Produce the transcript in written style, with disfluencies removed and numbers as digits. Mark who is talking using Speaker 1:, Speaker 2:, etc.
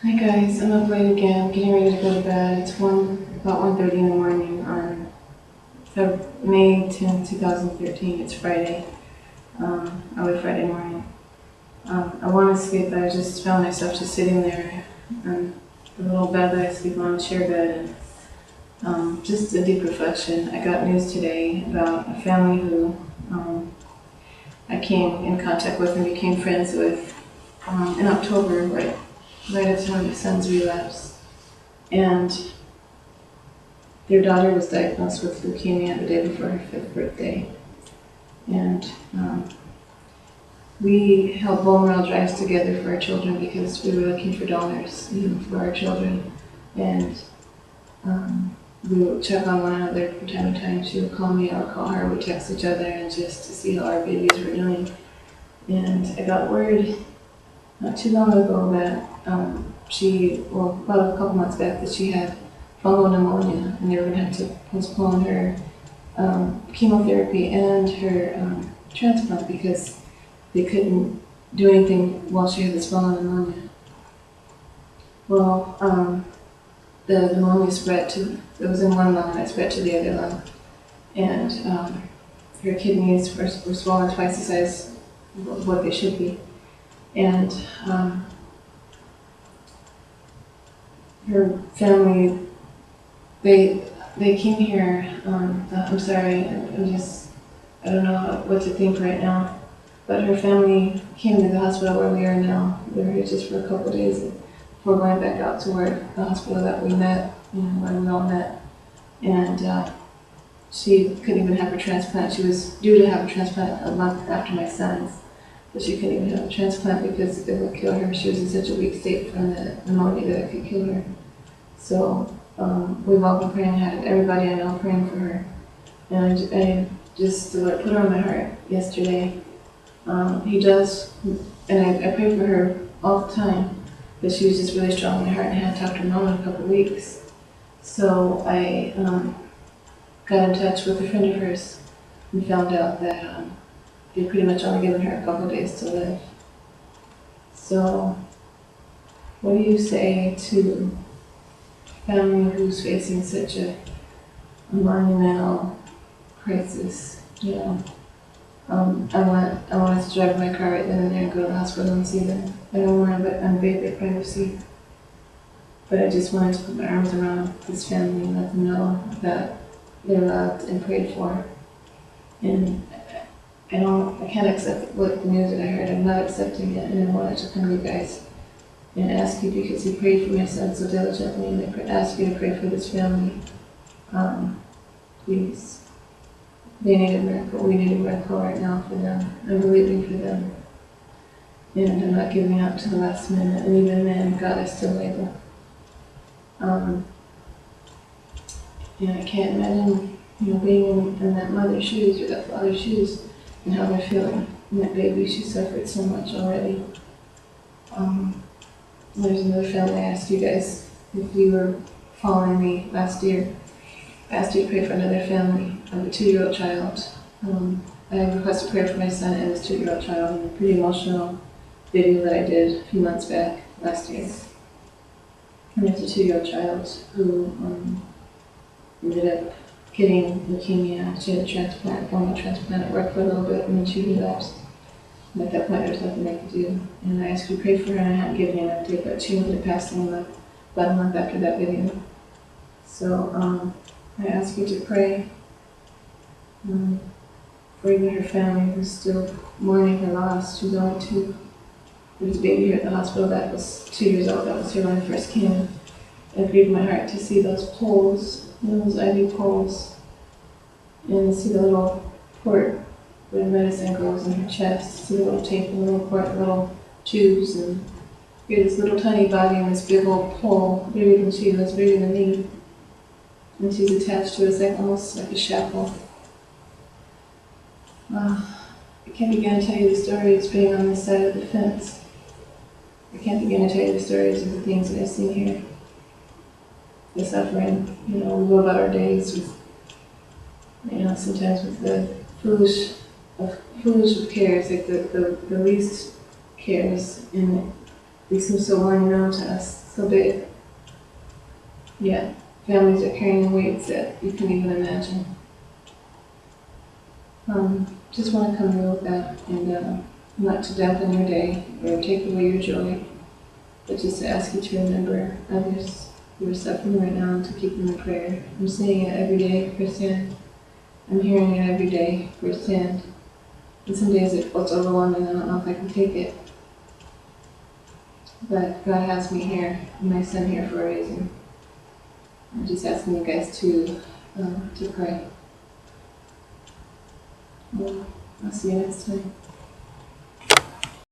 Speaker 1: Hi guys, I'm up late again, getting ready to go to bed. It's about 1:30 in the morning on May 10th, 2013. It's Friday, early Friday morning. I wanted to sleep, but I just found myself just sitting there on the little bed that I sleep on, the share bed, and just a deep reflection. I got news today about a family who I came in contact with and became friends with in October, right at the time of my son's relapse. And their daughter was diagnosed with leukemia the day before her 5th birthday. And we held bone marrow drives together for our children because we were looking for donors, for our children. And we would check on one another from time to time. She would call me, I would call her, we'd text each other and just to see how our babies were doing. And I got word not too long ago that about a couple months back, that she had fungal pneumonia, and they were going to have to postpone her chemotherapy and her transplant because they couldn't do anything while she had this fungal pneumonia. Well, the pneumonia it was in one lung and it spread to the other lung. And her kidneys were swollen twice the size of what they should be. And her family, they came here. I'm sorry, I don't know what to think right now. But her family came to the hospital where we are now. They were here just for a couple of days before going back out to where the hospital that we met, where we all met. And she couldn't even have her transplant. She was due to have a transplant a month after my son's, but she couldn't even have a transplant because it would kill her. She was in such a weak state from the pneumonia that it could kill her. So we've all been praying, had everybody I know praying for her. And I just, the Lord put her on my heart yesterday. He does, and I pray for her all the time, but she was just really strong in my heart, and I hadn't talked to her mom in a couple of weeks. So I got in touch with a friend of hers and found out that they pretty much only given her a couple of days to live. So what do you say to a family who's facing such a monumental crisis? I wanted to drive my car right then and there and go to the hospital and see them. I don't want to invade their privacy, but I just wanted to put my arms around this family and let them know that they're loved and prayed for. And I can't accept what the news that I heard. I'm not accepting it, and I wanted to come to you guys and ask you, because you prayed for my son so diligently, and I ask you to pray for this family. Please. They need a miracle. We need a miracle right now for them. I'm believing for them. And I'm not giving up to the last minute. And even then, God is still able. And I can't imagine, being in that mother's shoes or that father's shoes and how they're feeling. And that baby, she suffered so much already. There's another family. I asked you guys if you were following me last year. I asked you to pray for another family of a 2-year-old child. I requested prayer for my son and his 2-year-old child in a pretty emotional video that I did a few months back last year. And there's a 2-year-old child who ended up getting leukemia. She had a transplant, bone transplant. It worked for a little bit, and then she relapsed. And at that point, there was nothing I could do. And I asked you to pray for her, and I hadn't given you an update, but she ended up passing about a month after that video. So I ask you to pray for even her family who's still mourning her loss. She was only 2. There was a baby here at the hospital that was 2 years old. That was here when I first came. It grieved my heart to see those poles, those IV poles, and see the little port where the medicine goes in her chest. See the little tape, the little port, the little tubes, and hear this little tiny body and this big old pole, bigger than she was, bigger than me. And she's attached to it. It's almost like a shackle. I can't begin to tell you the stories being on this side of the fence. I can't begin to tell you the stories of the things that I've seen here. The suffering. We go about our days with, sometimes with the foolish of cares, like the least cares, and they seem so unknown to us, so big. Yeah, families are carrying weights that you can even imagine. Just want to come here with that and not to dampen your day or take away your joy, but just to ask you to remember others who are suffering right now and to keep them in prayer. I'm seeing it every day firsthand. I'm hearing it every day firsthand. And some days it feels overwhelming. I don't know if I can take it. But God has me here and my son here for a reason. I'm just asking you guys to pray. Well, I'll see you next time.